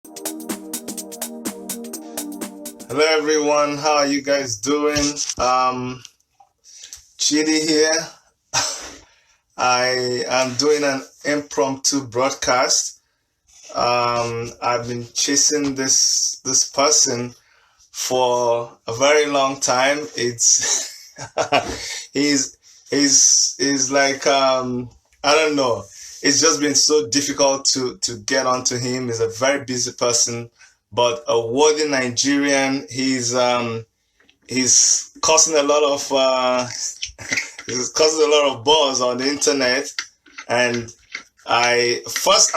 Hello everyone, how are you guys doing? Chidi here. I am doing an impromptu broadcast. I've been chasing this person for a very long time. It's he's like I don't know. It's just been so difficult to get onto him. He's a very busy person, but a worthy Nigerian. He's causing a lot of he's causing a lot of buzz on the internet, and at first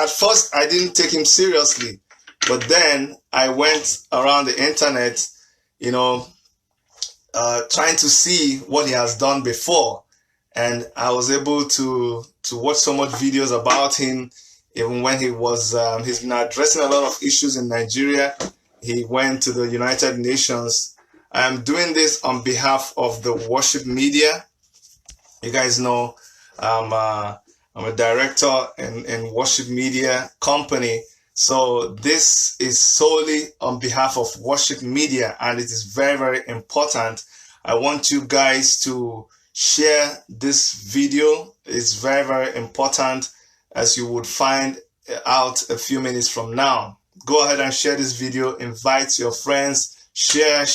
I didn't take him seriously, but then I went around the internet, trying to see what he has done before, and I was able to watch so much videos about him. Even when he's been addressing a lot of issues in Nigeria. He went to the United Nations. I am doing this on behalf of the worship media. You guys know I'm a director in worship media company. So this is solely on behalf of worship media, and it is very, very important. I want you guys to share this video. It's very, very important, as you would find out a few minutes from now. Go ahead and share this video. Invite your friends. Share.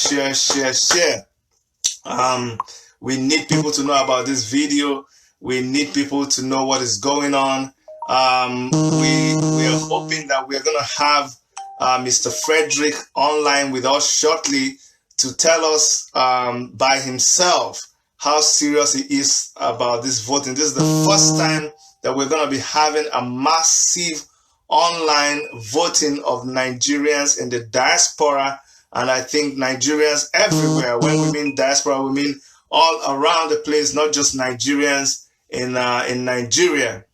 We need people to know about this video. We need people to know what is going on. We are hoping that we're going to have Mr. Frederick online with us shortly to tell us by himself how serious he is about this voting. This is the first time that we're going to be having a massive online voting of Nigerians in the diaspora, and I think Nigerians everywhere. When we mean diaspora, we mean all around the place, not just Nigerians in Nigeria.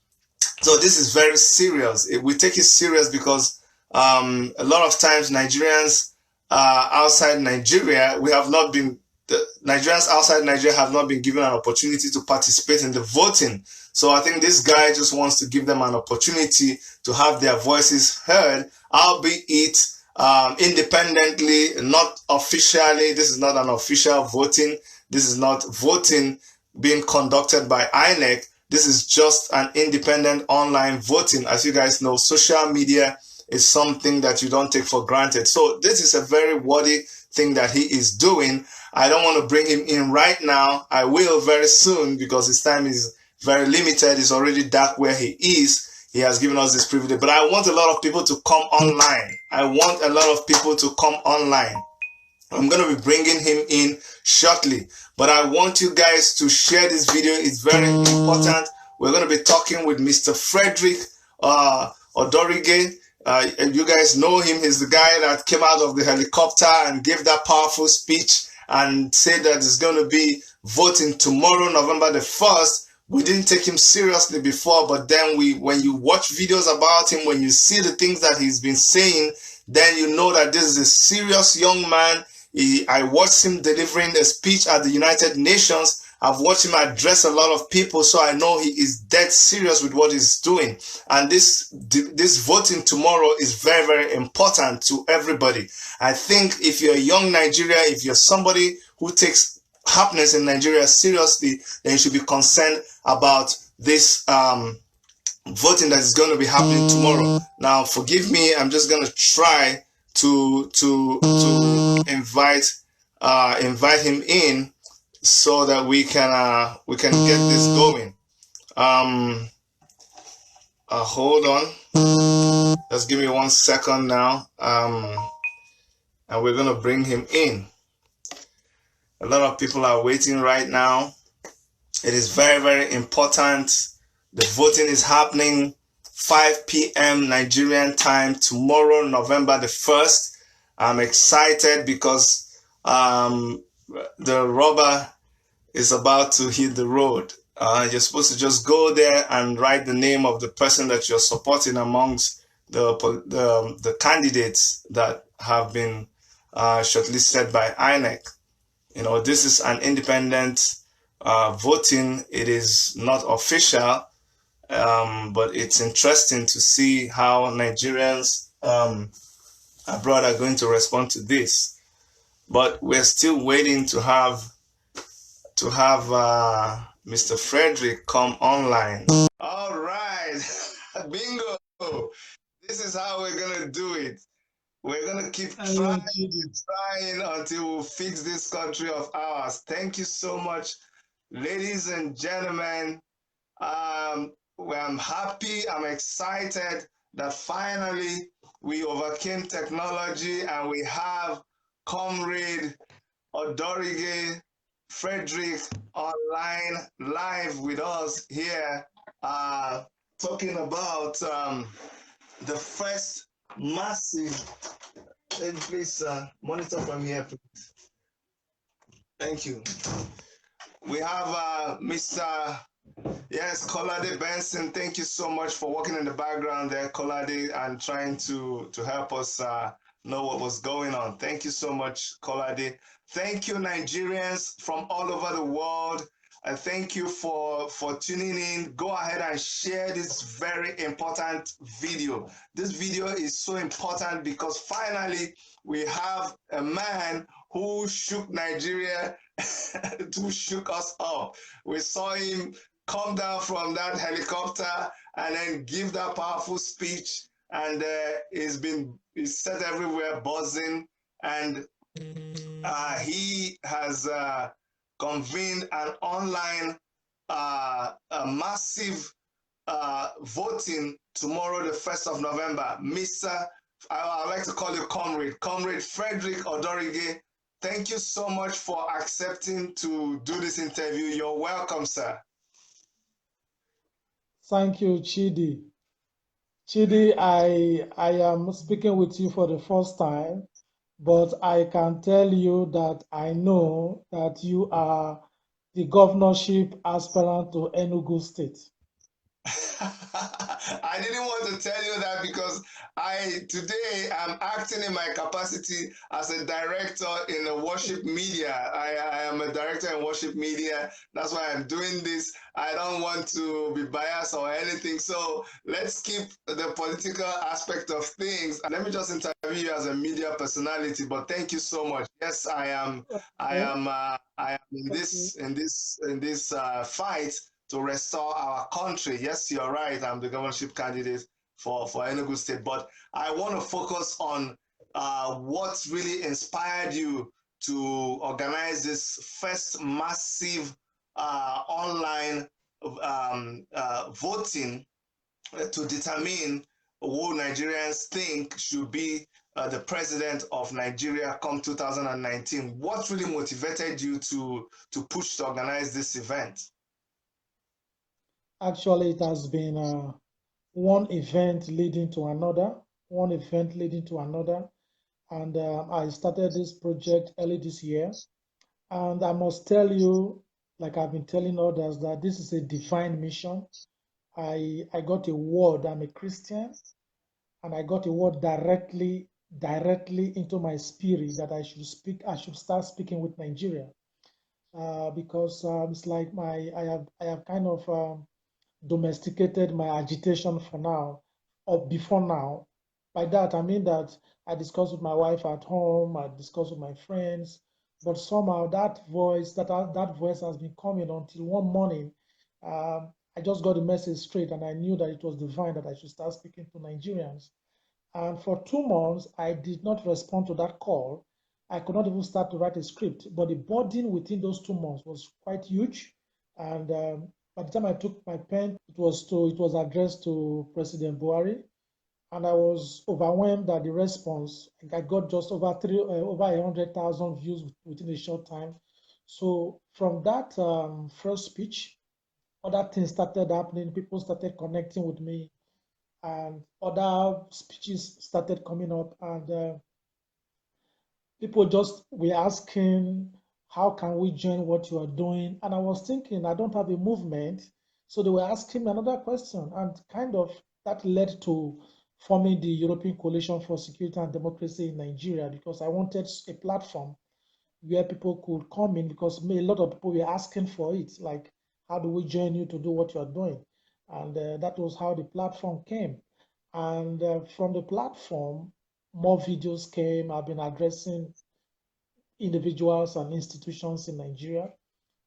So this is very serious. We take it serious because a lot of times Nigerians outside Nigeria, Nigerians outside Nigeria have not been given an opportunity to participate in the voting. So I think this guy just wants to give them an opportunity to have their voices heard, albeit independently, not officially. This is not an official voting. This is not voting being conducted by INEC. This is just an independent online voting. As you guys know, social media is something that you don't take for granted. So this is a very worthy thing that he is doing. I don't want to bring him in right now. I will very soon because his time is very limited. It's already dark where he is. He has given us this privilege. But I want a lot of people to come online. I want a lot of people to come online. I'm going to be bringing him in shortly. But I want you guys to share this video. It's very important. We're going to be talking with Mr. Frederick Odorige. You guys know him. He's the guy that came out of the helicopter and gave that powerful speech and said that it's going to be voting tomorrow, November the 1st. We didn't take him seriously before, but then when you watch videos about him, when you see the things that he's been saying, then you know that this is a serious young man. I watched him delivering a speech at the United Nations. I've watched him address a lot of people, so I know he is dead serious with what he's doing. And this voting tomorrow is very, very important to everybody. I think if you're a young Nigeria, if you're somebody who takes happiness in Nigeria seriously, then you should be concerned about this voting that is going to be happening tomorrow. Now, forgive me, I'm just going to try to invite him in so that we can get this going. Hold on, just give me 1 second now, and we're going to bring him in. A lot of people are waiting right now. It is very, very important. The voting is happening 5 p.m. Nigerian time tomorrow, November the 1st. I'm excited because the rubber is about to hit the road. You're supposed to just go there and write the name of the person that you're supporting amongst the candidates that have been shortlisted by INEC. This is an independent voting. It is not official, but it's interesting to see how Nigerians abroad are going to respond to this. But we're still waiting to have Mr. Frederick come online. All right, bingo. This is how we're gonna do it. We're gonna keep trying until we fix this country of ours. Thank you so much, ladies and gentlemen. I'm happy, I'm excited that finally we overcame technology and we have Comrade Odorige Frederick online live with us here, talking about the first massive. Please monitor from here, please. Thank you. We have Mr. Yes, Kolade Benson, thank you so much for working in the background there, Kolade, and trying to help us know what was going on. Thank you so much, Kolade. Thank you, Nigerians from all over the world. And thank you for tuning in. Go ahead and share this very important video. This video is so important because finally we have a man who shook Nigeria, who shook us up. We saw him come down from that helicopter and then give that powerful speech, and he's set everywhere buzzing, and he has convened an online a massive voting tomorrow, the 1st of November. I'd like to call you Comrade Frederick Odorige. Thank you so much for accepting to do this interview. You're welcome, sir. Thank you, Chidi. Chidi, I am speaking with you for the first time, but I can tell you that I know that you are the governorship aspirant to Enugu State. I didn't want to tell you that because today I'm acting in my capacity as a director in the worship media. I am a director in worship media. That's why I'm doing this. I don't want to be biased or anything. So let's keep the political aspect of things. Let me just interview you as a media personality. But thank you so much. Yes, I am in this fight to restore our country. Yes, you're right. I'm the governorship candidate for Enugu State. But I want to focus on what really inspired you to organize this first massive online voting to determine who Nigerians think should be the president of Nigeria come 2019. What really motivated you to push to organize this event? Actually, it has been one event leading to another, and I started this project early this year. And I must tell you, like I've been telling others, that this is a divine mission. I got a word. I'm a Christian, and I got a word directly into my spirit that I should start speaking with Nigeria, because it's like I have kind of domesticated my agitation for now, or before now. By that, I mean that I discuss with my wife at home, I discuss with my friends, but somehow that voice has been coming until one morning. I just got the message straight, and I knew that it was divine that I should start speaking to Nigerians. And for 2 months, I did not respond to that call. I could not even start to write a script, but the burden within those 2 months was quite huge. And by the time I took my pen, it was addressed to President Buhari, and I was overwhelmed at the response. I got just over 100,000 views within a short time. So from that first speech, other things started happening. People started connecting with me, and other speeches started coming up, and people just were asking, how can we join what you are doing? And I was thinking, I don't have a movement. So they were asking me another question, and kind of that led to forming the European Coalition for Security and Democracy in Nigeria, because I wanted a platform where people could come in, because a lot of people were asking for it, like, how do we join you to do what you're doing? And that was how the platform came. And from the platform, more videos came. I've been addressing individuals and institutions in Nigeria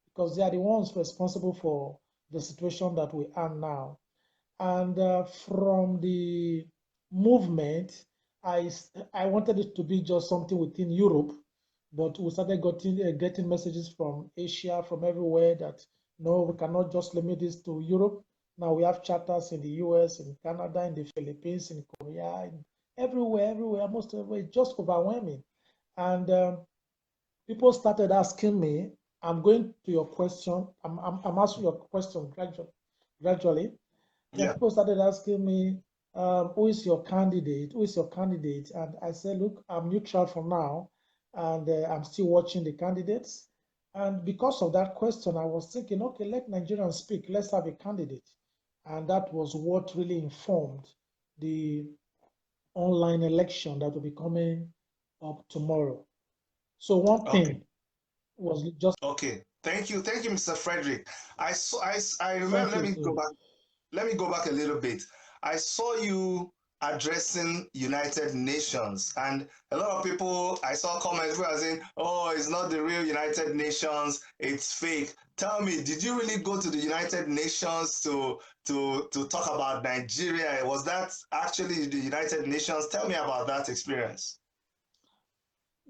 because they are the ones responsible for the situation that we are now. And from the movement, I wanted it to be just something within Europe, but we started getting messages from Asia, from everywhere that no, we cannot just limit this to Europe. Now we have chapters in the US, in Canada, in the Philippines, in Korea, in everywhere, almost everywhere. It's just overwhelming. And people started asking me, I'm going to your question, I'm answering your question gradually. Then Yeah. people started asking me, who is your candidate? Who is your candidate? And I said, look, I'm neutral for now, and I'm still watching the candidates. And because of that question, I was thinking, okay, let Nigerians speak. Let's have a candidate. And that was what really informed the online election that will be coming up tomorrow. So one Okay. thing was just Okay. Thank you, Mr. Frederick. I remember. thank you too. Let me go back a little bit. I saw you addressing United Nations, and a lot of people, I saw comments where I was saying, oh, it's not the real United Nations, it's fake. Tell me, did you really go to the United Nations to talk about Nigeria? Was that actually the United Nations? Tell me about that experience.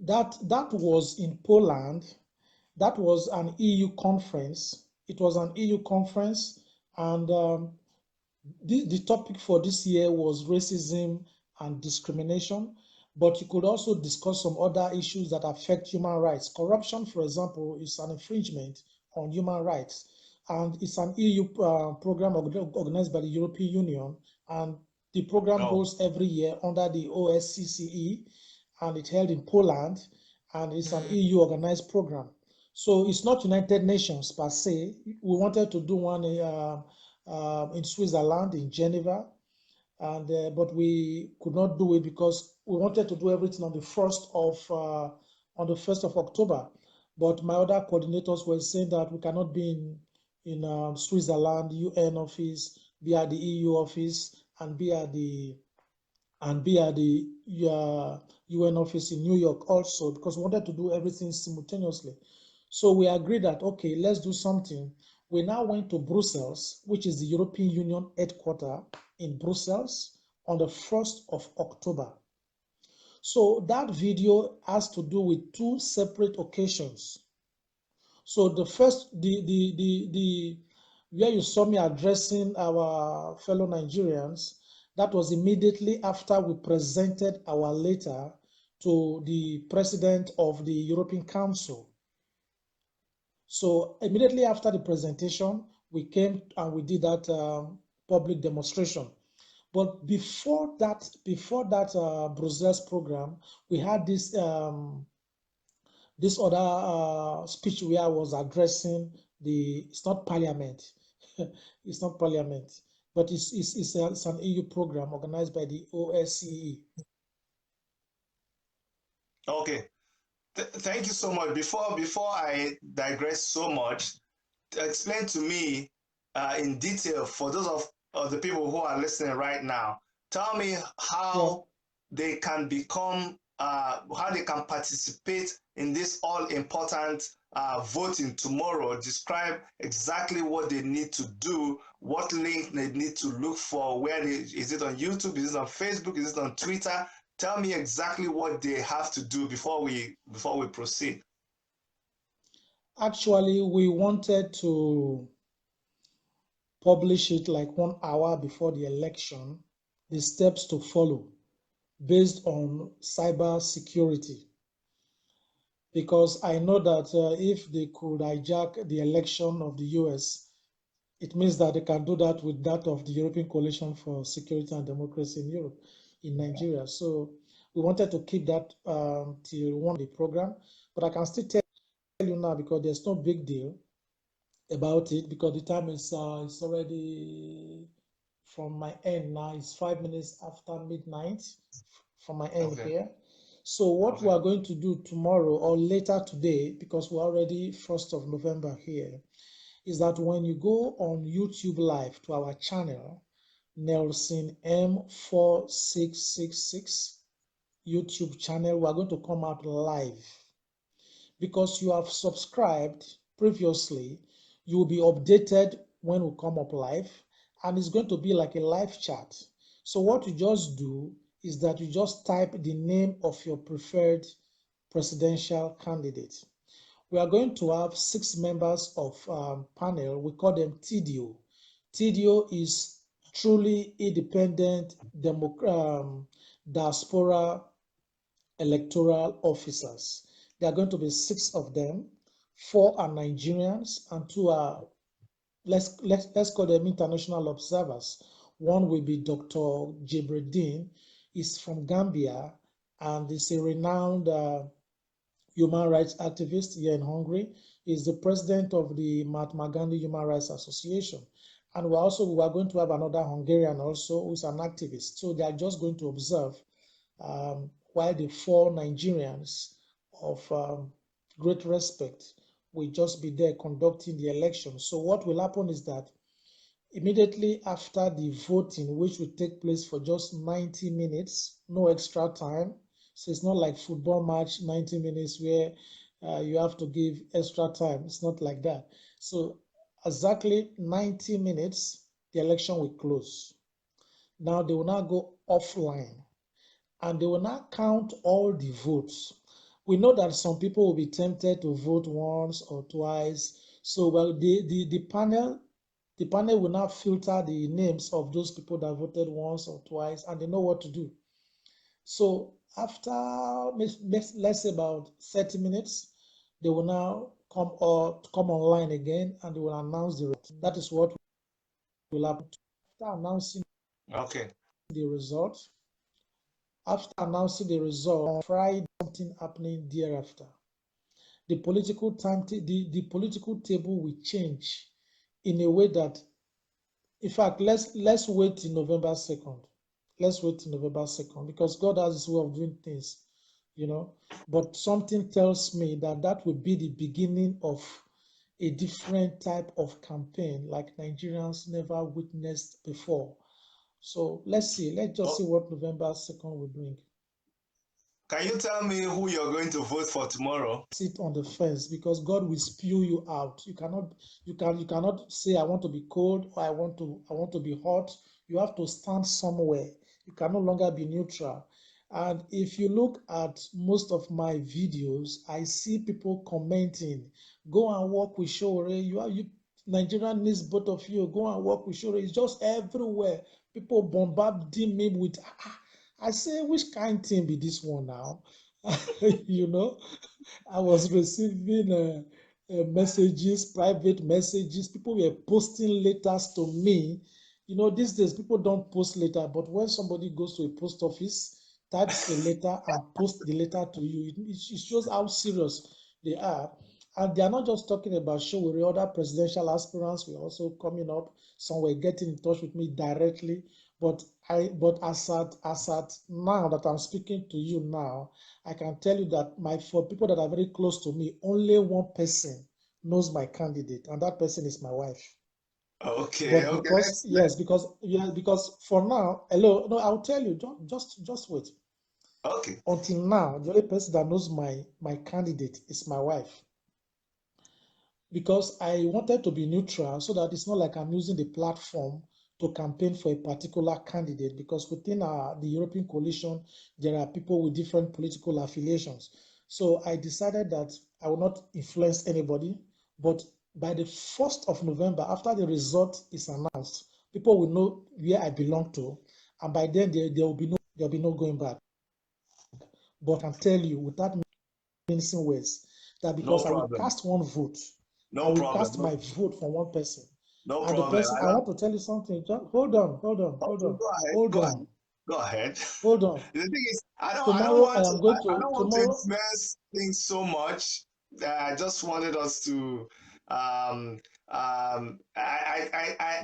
That was in Poland. That was an EU conference. It was an EU conference, and the topic for this year was racism and discrimination. But you could also discuss some other issues that affect human rights. Corruption, for example, is an infringement on human rights, and it's an EU program organized by the European Union, and the program Oh. holds every year under the OSCE, and it's held in Poland, and it's an EU organized program. So it's not United Nations per se. We wanted to do one in Switzerland, in Geneva, and but we could not do it because we wanted to do everything on the first of October. But my other coordinators were saying that we cannot be in Switzerland UN office, be at the EU office, and be at the UN office in New York also, because we wanted to do everything simultaneously. So we agreed that, okay, let's do something. We now went to Brussels, which is the European Union headquarters in Brussels, on the 1st of October. So that video has to do with two separate occasions. So the first, where you saw me addressing our fellow Nigerians, that was immediately after we presented our letter to the president of the European Council. So immediately after the presentation, we came and we did that public demonstration. But before that Brussels program, we had this other speech where I was addressing it's not parliament, it's not parliament, but it's an EU program organized by the OSCE. Okay. Thank you so much. Before I digress so much, explain to me in detail for those of the people who are listening right now. Tell me how they can become, how they can participate in this all important voting tomorrow. Describe exactly what they need to do, what link they need to look for, is it on YouTube, is it on Facebook, is it on Twitter? Tell me exactly what they have to do before we proceed. Actually, we wanted to publish it like 1 hour before the election, the steps to follow based on cyber security. Because I know that if they could hijack the election of the US, it means that they can do that with that of the European Coalition for Security and Democracy in Europe, in Nigeria. So we wanted to keep that till one of the program, but I can still tell you now because there's no big deal about it because the time is it's already from my end now. It's 5 minutes after midnight from my end here. So what we are going to do tomorrow or later today, because we're already 1st of November here, is that when you go on YouTube Live to our channel, Nelson M4666, YouTube channel. We are going to come out live. Because you have subscribed previously, you will be updated when we come up live, and it's going to be like a live chat. So what you just do is that you just type the name of your preferred presidential candidate. We are going to have 6 members of panel. We call them TDO. TDO is truly independent diaspora electoral officers. There are going to be 6 of them. 4 are Nigerians and 2 are, let's call them international observers. One will be Dr. Jibreddin. He's from Gambia and is a renowned human rights activist here in Hungary. He's the president of the Mahatma Gandhi Human Rights Association. And we are going to have another Hungarian also who's an activist. So they are just going to observe while the 4 Nigerians of great respect will just be there conducting the election. So what will happen is that immediately after the voting, which will take place for just 90 minutes, no extra time. So it's not like football match, 90 minutes where you have to give extra time. It's not like that. So exactly 90 minutes, the election will close. Now they will now go offline and they will now count all the votes. We know that some people will be tempted to vote once or twice. So well, the panel will now filter the names of those people that voted once or twice, and they know what to do. So after, let's say about 30 minutes, they will now come online again, and they will announce the result. That is what will happen. After announcing the result, on Friday, something happening thereafter. The political table will change in a way that, in fact, let's wait till November 2nd. Let's wait till November 2nd because God has his way of doing things, you know. But something tells me that that will be the beginning of a different type of campaign like Nigerians never witnessed before. So let's see. Let's just see what November 2nd will bring. Can you tell me who you're going to vote for tomorrow? Sit on the fence because God will spew you out. You cannot say I want to be cold or I want to be hot. You have to stand somewhere. You can no longer be neutral. And if you look at most of my videos, I see people commenting, go and work with Shore. Nigeria needs both of you. Go and work with Shore. It's just everywhere. People bombarding me with I say, which kind of thing be this one now? You know, I was receiving messages, private messages. People were posting letters to me. You know, these days people don't post letter, but when somebody goes to a post office, types a letter and posts the letter to you, it shows how serious they are. And they are not just talking about Showore, other presidential aspirants were also coming up. Some were getting in touch with me directly. But as at now that I'm speaking to you now, I can tell you that for people that are very close to me, only one person knows my candidate, and that person is my wife. Okay. But because for now, hello, no, I'll tell you, just wait. Okay. Until now, the only person that knows my candidate is my wife. Because I wanted to be neutral so that it's not like I'm using the platform to campaign for a particular candidate, because within the European coalition, there are people with different political affiliations. So I decided that I will not influence anybody, but by the 1st of November, after the result is announced, people will know where I belong to, and by then there will be no going back. But I can tell you without mincing words that because I will cast one vote, I will cast my vote for one person. No and problem. The person, I want to tell you something. Hold on. Go ahead. Hold on. The thing is, I don't want to mess things so much. I just wanted us to. I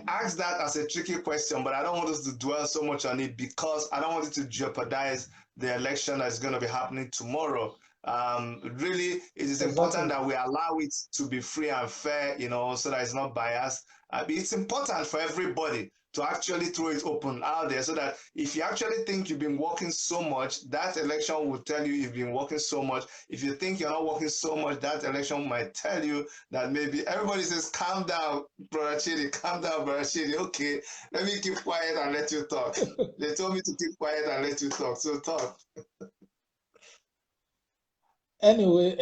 asked that as a tricky question, but I don't want us to dwell so much on it because I don't want it to jeopardize the election that's going to be happening tomorrow. Really, it is important that we allow it to be free and fair, you know, so that it's not biased. It's important for everybody to actually throw it open out there, so that if you actually think you've been working so much, that election will tell you you've been working so much. If you think you're not working so much, that election might tell you that maybe everybody says, calm down, brother Chidi, calm down, brother Chidi. Okay, let me keep quiet and let you talk. They told me to keep quiet and let you talk, so talk. Anyway,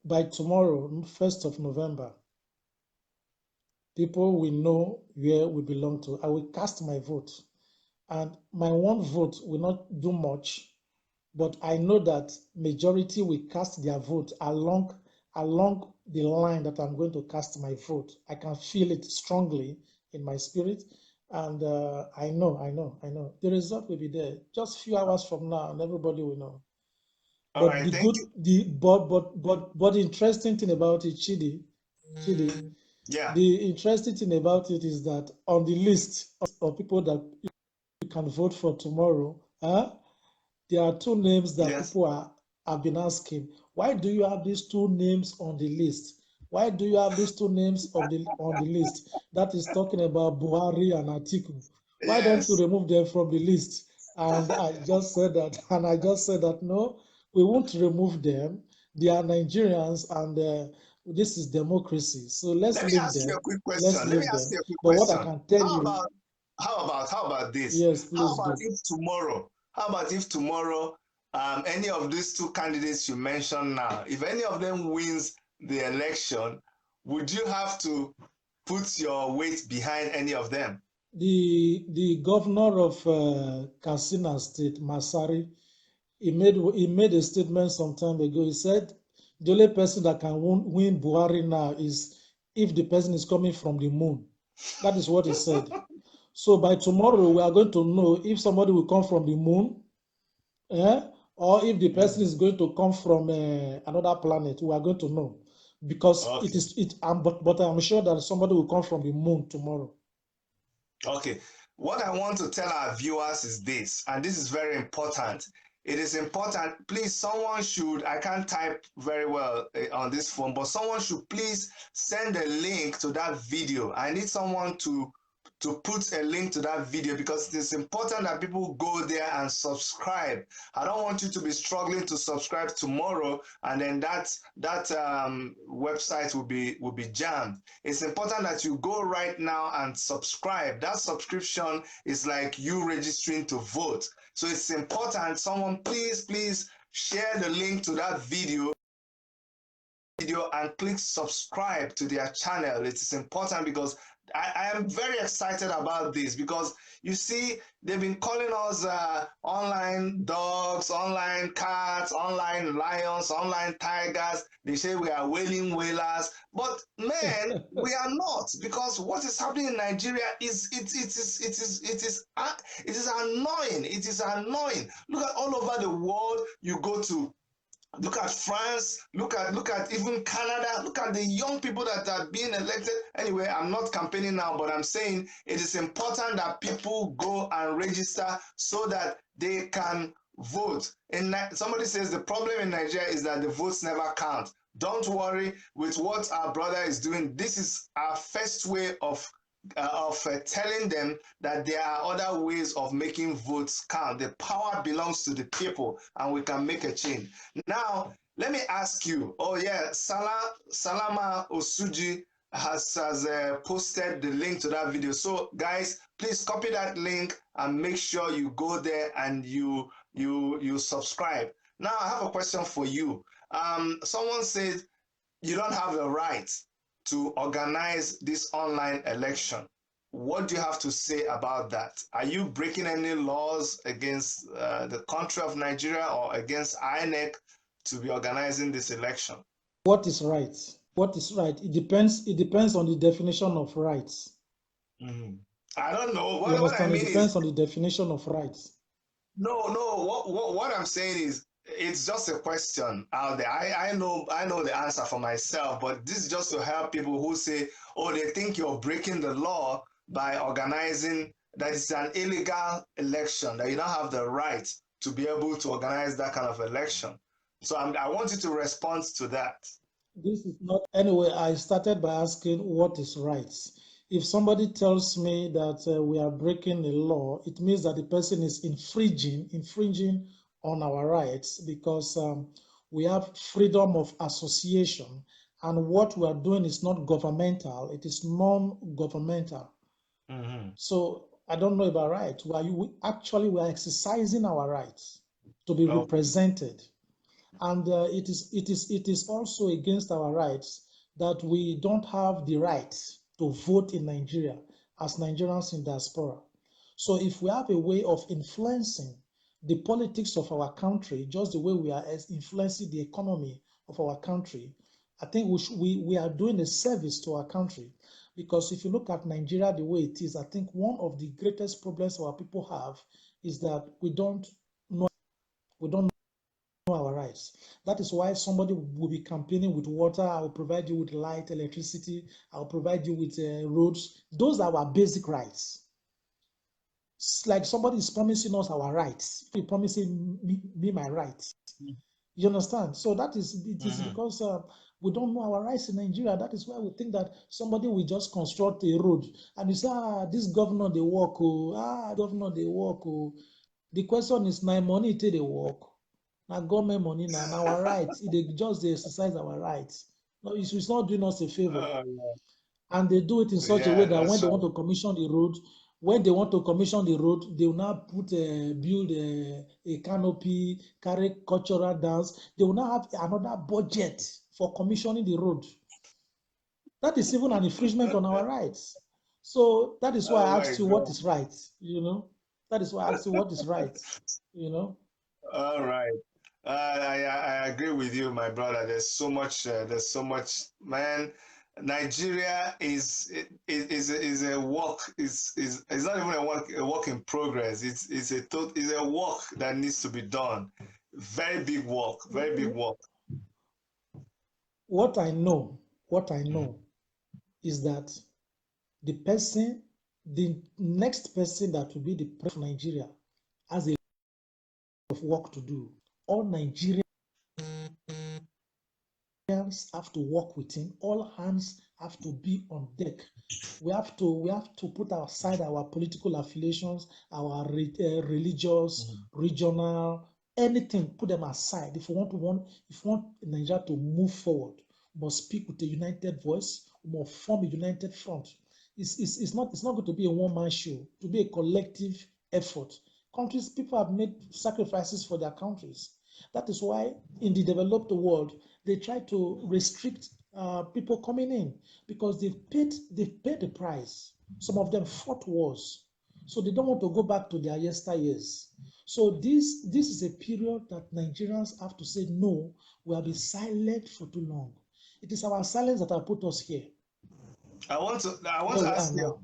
by tomorrow, 1st of November, people will know where we belong to. I will cast my vote. And my one vote will not do much, but I know that majority will cast their vote along the line that I'm going to cast my vote. I can feel it strongly in my spirit. And I know. The result will be there just a few hours from now, and everybody will know. All But right, thank you. the interesting thing about it, Chidi, Yeah. the interesting thing about it is that on the list of people that you can vote for tomorrow, there are two names that Yes. people have been asking. Why do you have these two names on the list? Why do you have these two names on the list? That is talking about Buhari and Atiku. Why don't you Yes. remove them from the list? And I just said that no, we won't remove them. They are Nigerians, and this is democracy. So let's Let me leave ask you a them. quick Let's question. Let me leave ask them. you a quick But what I question. can tell How you, about how about this? yes, How please about do. if tomorrow? How about if tomorrow, any of these two candidates you mentioned now, if any of them wins the election, would you have to put your weight behind any of them? The governor of Katsina State, Masari, he made a statement some time ago. He said the only person that can win Buhari now is if the person is coming from the moon. That is what he said. So by tomorrow, we are going to know if somebody will come from the moon, or if the person is going to come from another planet. We are going to know because it Okay. is it. But I'm sure that somebody will come from the moon tomorrow. Okay. What I want to tell our viewers is this, and this is very important. It is important. Please, someone should, I can't type very well on this phone, but someone should please send a link to that video. I need someone to put a link to that video, because it is important that people go there and subscribe. I don't want you to be struggling to subscribe tomorrow, and then that website will be jammed. It's important that you go right now and subscribe. That subscription is like you registering to vote. So it's important. Someone please share the link to that video and click subscribe to their channel. It is important because I am very excited about this, because you see, they've been calling us online dogs, online cats, online lions, online tigers. They say we are wailing whalers, but man, we are not, because what is happening in Nigeria is it is annoying. It is annoying. Look at all over the world you go to. Look at France, look at even Canada, look at the young people that are being elected. Anyway, I'm not campaigning now, but I'm saying it is important that people go and register so that they can vote. And somebody says the problem in Nigeria is that the votes never count. Don't worry, with what our brother is doing, this is our first way of telling them that there are other ways of making votes count. The power belongs to the people, and we can make a change. Now, let me ask you. Oh yeah, Salama Osuji has posted the link to that video. So guys, please copy that link and make sure you go there and you subscribe. Now, I have a question for you. Someone said you don't have the right to organize this online election. What do you have to say about that? Are you breaking any laws against the country of Nigeria or against INEC to be organizing this election? What is right? What is right? It depends on the definition of rights. Mm. I don't know. You What I understand? It mean is, depends on the definition of rights. no. What I'm saying is, it's just a question out there. I know the answer for myself, but this is just to help people who say, oh, they think you're breaking the law by organizing that it's an illegal election, that you don't have the right to be able to organize that kind of election. So I want you to respond to that. This is not anyway. I started by asking what is rights. If somebody tells me that we are breaking the law, it means that the person is infringing on our rights, because we have freedom of association, and what we are doing is not governmental, it is non-governmental. So I don't know about rights. We are exercising our rights to be represented, and it is also against our rights that we don't have the right to vote in Nigeria as Nigerians in diaspora. So if we have a way of influencing the politics of our country, just the way we are influencing the economy of our country, I think we are doing a service to our country. Because if you look at Nigeria the way it is, I think one of the greatest problems our people have is that we don't know our rights. That is why somebody will be campaigning with water. I will provide you with light, electricity. I will provide you with roads. Those are our basic rights. It's like somebody is promising us our rights. He's promising me my rights. You understand? So it is because we don't know our rights in Nigeria. That is why we think that somebody will just construct a road and you say, this governor they work, governor they work. The question is, my money till they work. Now government money now our rights. They just exercise our rights. No, it's not doing us a favor. And they do it in such a way that when they want to commission the road, they will now build a canopy, carry cultural dance. They will now have another budget for commissioning the road. That is even an infringement on our rights. So that is why I asked you what is right. That is why I asked you what is right. All right. I agree with you, my brother. There's so much, man. Nigeria is a work, is not even a work in progress. It's a work that needs to be done. Very big work, very big work. What I know is that the next person that will be the president of Nigeria has a lot of work to do. All Nigerians have to work with him. All hands have to be on deck. We have to put aside our political affiliations, our religious, regional, anything. Put them aside. If we want Nigeria to move forward, we must speak with a united voice. We must form a united front. It's not going to be a one-man show. To be a collective effort. People have made sacrifices for their countries. That is why in the developed world, they try to restrict people coming in because they've paid the price. Some of them fought wars. So they don't want to go back to their yesteryears. So this is a period that Nigerians have to say, no, we have been silent for too long. It is our silence that have put us here. I want to ask you.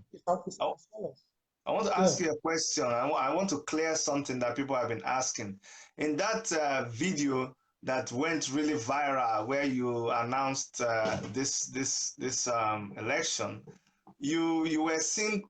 I want to ask you a question. I want to clear something that people have been asking. In that video that went really viral, where you announced this election, you were seen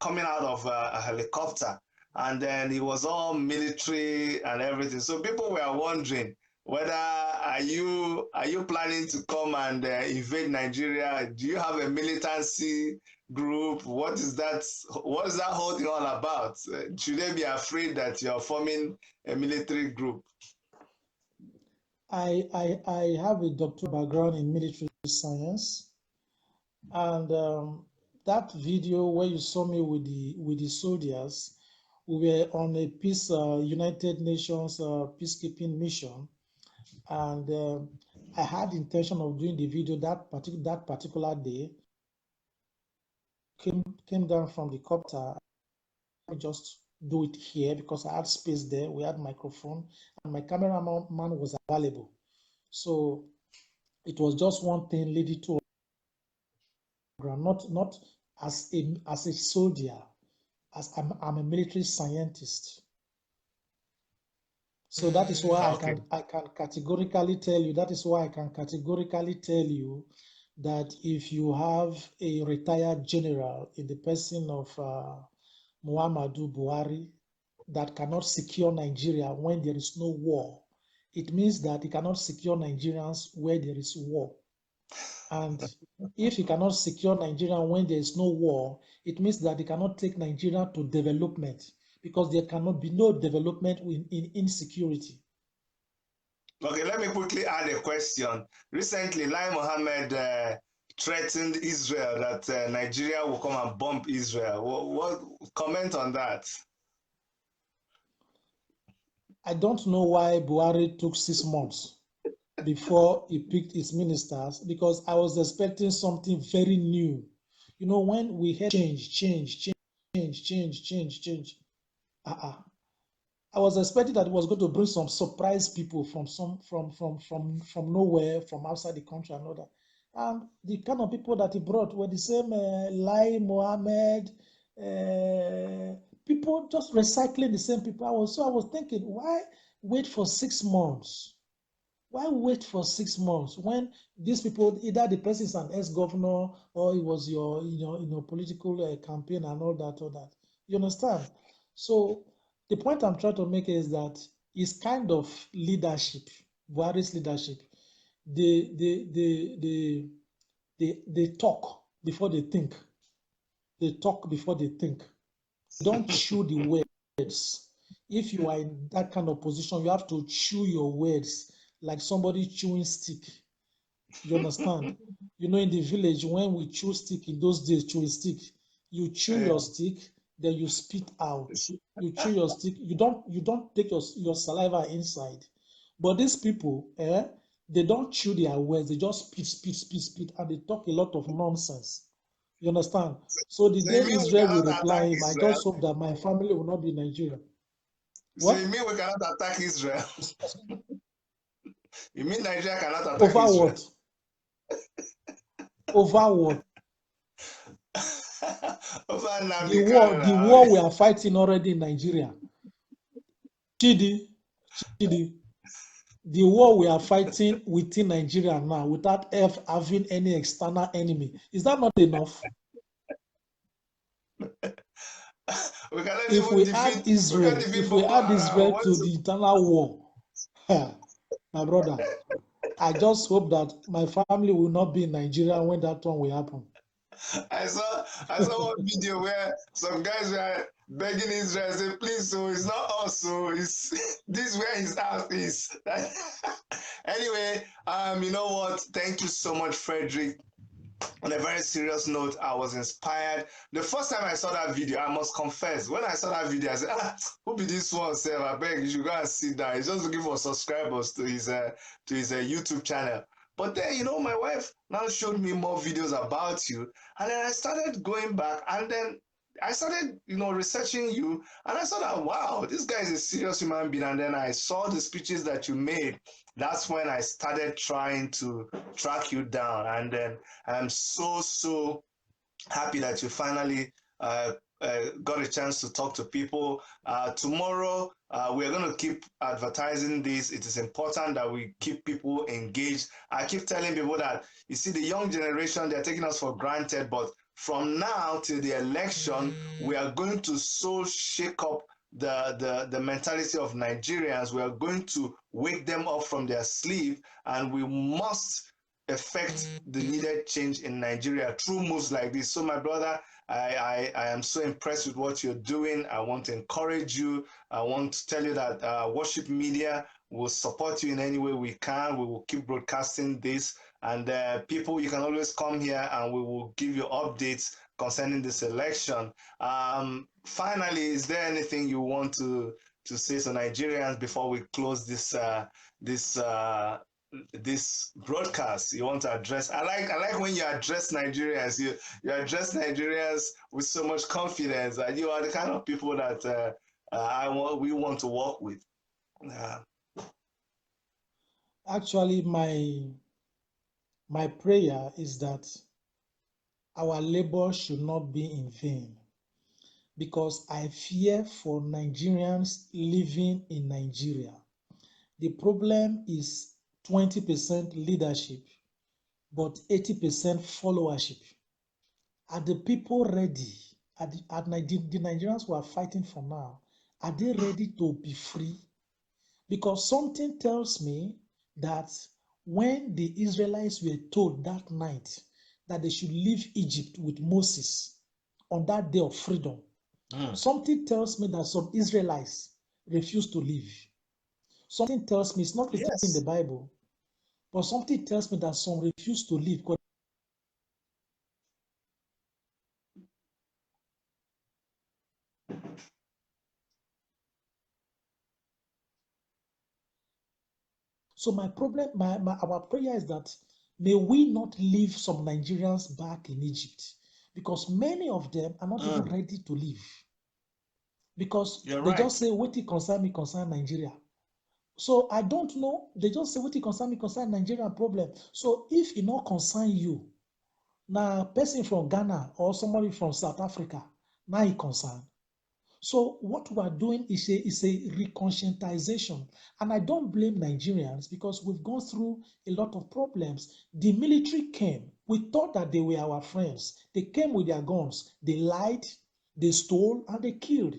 coming out of a helicopter, and then it was all military and everything. So people were wondering whether are you planning to come and invade Nigeria? Do you have a militancy group? What is that whole thing all about? Should they be afraid that you're forming a military group? I have a doctoral background in military science, and that video where you saw me with the soldiers, we were on a United Nations peacekeeping mission, and I had the intention of doing the video that particular day. Came down from the copter. I just do it here because I had space there. We had microphone, and my cameraman was available. So it was just one thing leading to not as a soldier, as I'm a military scientist. So that is why I can categorically tell you. That is why I can categorically tell you that if you have a retired general in the person of Muhammadu Buhari that cannot secure Nigeria when there is no war, it means that he cannot secure Nigerians where there is war. And if he cannot secure Nigeria when there is no war, it means that he cannot take Nigeria to development, because there cannot be no development in insecurity. Okay, let me quickly add a question. Recently, Lai Mohammed threatened Israel that Nigeria will come and bomb Israel. What comment on that? I don't know why Buhari took 6 months before he picked his ministers, because I was expecting something very new. You know, when we had change. I was expecting that it was going to bring some surprise people from nowhere, from outside the country and all that. And the kind of people that he brought were the same Lai Mohammed, people just recycling the same people. I was thinking, why wait for 6 months? Why wait for 6 months when these people, either the person is an ex-governor or it was your political campaign and all that? You understand? So the point I'm trying to make is that it's kind of leadership, Buhari's leadership. They talk before they think. They talk before they think. Don't chew the words. If you are in that kind of position, you have to chew your words like somebody chewing stick. You understand? You know, in the village, when we chew stick in those days, chewing stick, you chew your stick, then you spit out. You chew your stick. You don't take your saliva inside. But these people, they don't chew their words. They just spit, and they talk a lot of nonsense. You understand? So the So you day mean we Israel will cannot reply attack him, I Israel? just hope that my family will not be Nigeria. So What? you mean we cannot attack Israel? You mean Nigeria cannot attack Over Israel? what? Over what? Over The Nnamdi war we are fighting already in Nigeria. Chidi, the war we are fighting within Nigeria now without having any external enemy. Is that not enough? We cannot If even we add defeat. We can't Israel, defeat if we Boko add Haram. Israel to the internal war, my brother, I just hope that my family will not be in Nigeria when that one will happen. I saw one video where some guys were begging Israel, say, please, so it's not us, so it's this where his house is. Anyway, you know what? Thank you so much, Frederick. On a very serious note, I was inspired. The first time I saw that video, I must confess, when I saw that video, I said, who be this one, sir? I beg, you should go and sit down. He's just looking for subscribers to his YouTube channel. But then, you know, my wife now showed me more videos about you. And then I started going back, and then I started, you know, researching you. And I saw that, wow, this guy is a serious human being. And then I saw the speeches that you made. That's when I started trying to track you down. And then I'm so happy that you finally got a chance to talk to people. Tomorrow, we're going to keep advertising this. It is important that we keep people engaged. I keep telling people that, you see, the young generation, they're taking us for granted, but from now till the election, we are going to so shake up the mentality of Nigerians. We are going to wake them up from their sleep, and we must effect the needed change in Nigeria through moves like this. So my brother, I am so impressed with what you're doing. I want to encourage you. I want to tell you that Worship Media will support you in any way we can. We will keep broadcasting this. And people, you can always come here and we will give you updates concerning this election. Finally, is there anything you want to say to Nigerians before we close this broadcast you want to address? I like when you address Nigerians. You address Nigerians with so much confidence, and you are the kind of people that we want to work with. Actually, my prayer is that our labor should not be in vain, because I fear for Nigerians living in Nigeria. The problem is 20% leadership, but 80% followership. Are the people ready? The Nigerians who are fighting for now, are they ready to be free? Because something tells me that when the Israelites were told that night that they should leave Egypt with Moses on that day of freedom, something tells me that some Israelites refused to leave. Something tells me, it's not written in the Bible, but something tells me that some refused to leave. So my problem, our prayer is that may we not leave some Nigerians back in Egypt, because many of them are not even ready to leave. Because they just say, what it concern me, concern Nigeria. So I don't know. They just say, what it concern me, concern Nigerian problem. So if it not concern you, now person from Ghana or somebody from South Africa, now it concern. So what we are doing is a reconscientization. And I don't blame Nigerians, because we've gone through a lot of problems. The military came. We thought that they were our friends. They came with their guns. They lied, they stole, and they killed.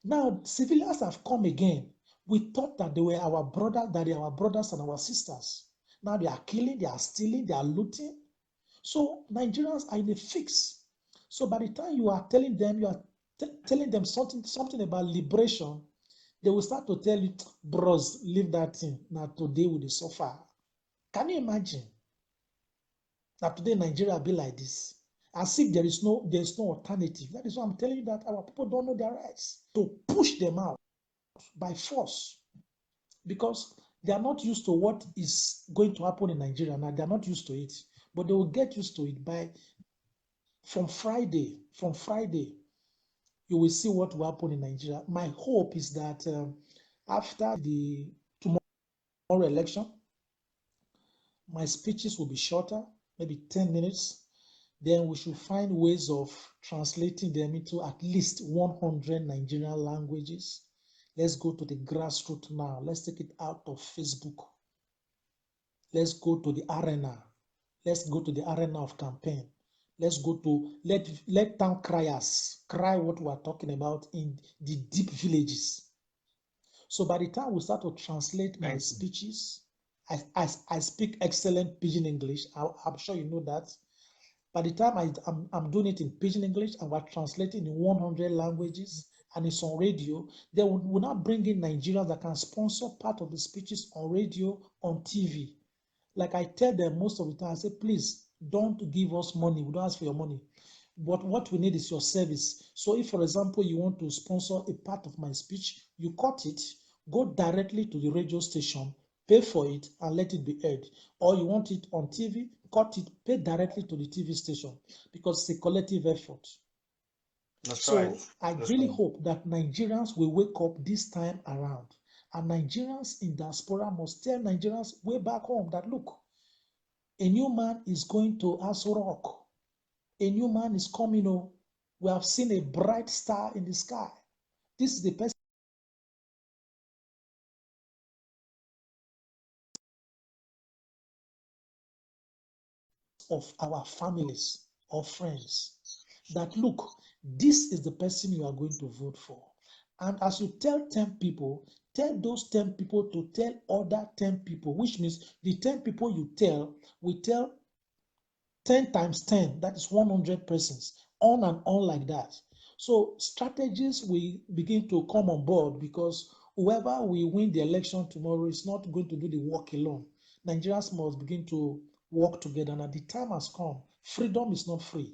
Now, civilians have come again. We thought that they were our brothers, that they are our brothers and our sisters. Now they are killing, they are stealing, they are looting. So Nigerians are in a fix. So by the time you are telling them, you are telling them something about liberation, they will start to tell you, bros, leave that thing. Now today we will suffer. Can you imagine? That today Nigeria be like this. As if there's no alternative. That is why I'm telling you that our people don't know their rights. To push them out by force. Because they are not used to what is going to happen in Nigeria now. They are not used to it. But they will get used to it from Friday, you will see what will happen in Nigeria. My hope is that after the tomorrow election, my speeches will be shorter, maybe 10 minutes. Then we should find ways of translating them into at least 100 Nigerian languages. Let's go to the grassroots now. Let's take it out of Facebook. Let's go to the arena. Let's go to the arena of campaign. Let's go to, let town criers cry what we are talking about in the deep villages. So by the time we start to translate my speeches, I speak excellent Pidgin English. I'm sure you know that. By the time I'm doing it in Pidgin English and we're translating in 100 languages and it's on radio, then we'll not bring in Nigerians that can sponsor part of the speeches on radio, on TV. Like I tell them most of the time, I say, please don't give us money. We don't ask for your money. But what we need is your service. So if, for example, you want to sponsor a part of my speech, you cut it, go directly to the radio station, pay for it, and let it be heard. Or you want it on TV, cut it, pay directly to the TV station, because it's a collective effort. That's right. I really hope that Nigerians will wake up this time around. And Nigerians in diaspora must tell Nigerians way back home that, look, a new man is going to Aso Rock. A new man is coming. Oh, we have seen a bright star in the sky. This is the person of our families or friends that, look, this is the person you are going to vote for. And as you tell 10 people, tell those 10 people to tell other 10 people, which means the 10 people you tell, we tell 10 times 10, that is 100 persons, on and on like that. So strategies will begin to come on board, because whoever will win the election tomorrow is not going to do the work alone. Nigerians must begin to work together, and the time has come. Freedom is not free.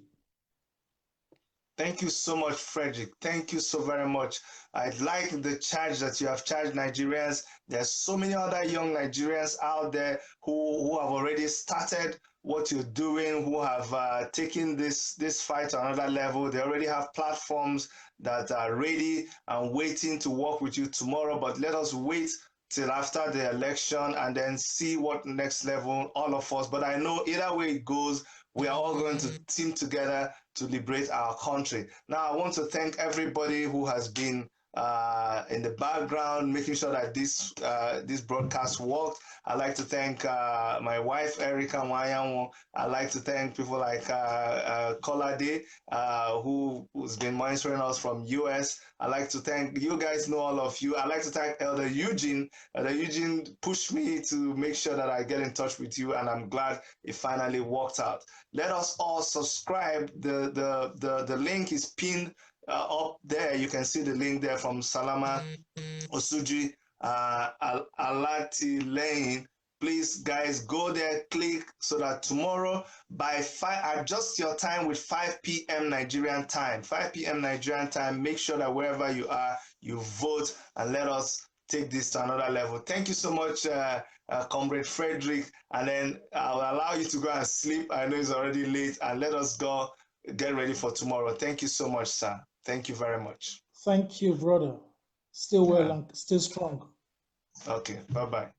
Thank you so much, Frederick. Thank you so very much. I like the charge that you have charged Nigerians. There's so many other young Nigerians out there who have already started what you're doing, who have taken this fight to another level. They already have platforms that are ready and waiting to work with you tomorrow. But let us wait till after the election and then see what next level all of us. But I know either way it goes, we are all going to team together to liberate our country. Now, I want to thank everybody who has been in the background, making sure that this broadcast worked. I'd like to thank my wife, Erica Nwanyanwu. I'd like to thank people like Kolade, who's been monitoring us from US. I'd like to thank, you guys know all of you. I'd like to thank Elder Eugene. Elder Eugene pushed me to make sure that I get in touch with you, and I'm glad it finally worked out. Let us all subscribe. The link is pinned up there. You can see the link there from Salama Osuji Alati Lane. Please, guys, go there, click, so that tomorrow by 5, adjust your time with 5 p.m. Nigerian time. 5 p.m. Nigerian time. Make sure that wherever you are, you vote, and let us take this to another level. Thank you so much, Comrade Frederick. And then I'll allow you to go and sleep. I know it's already late, and let us go get ready for tomorrow. Thank you so much, sir. Thank you very much. Thank you, brother. Stay well and stay strong. Okay, bye-bye.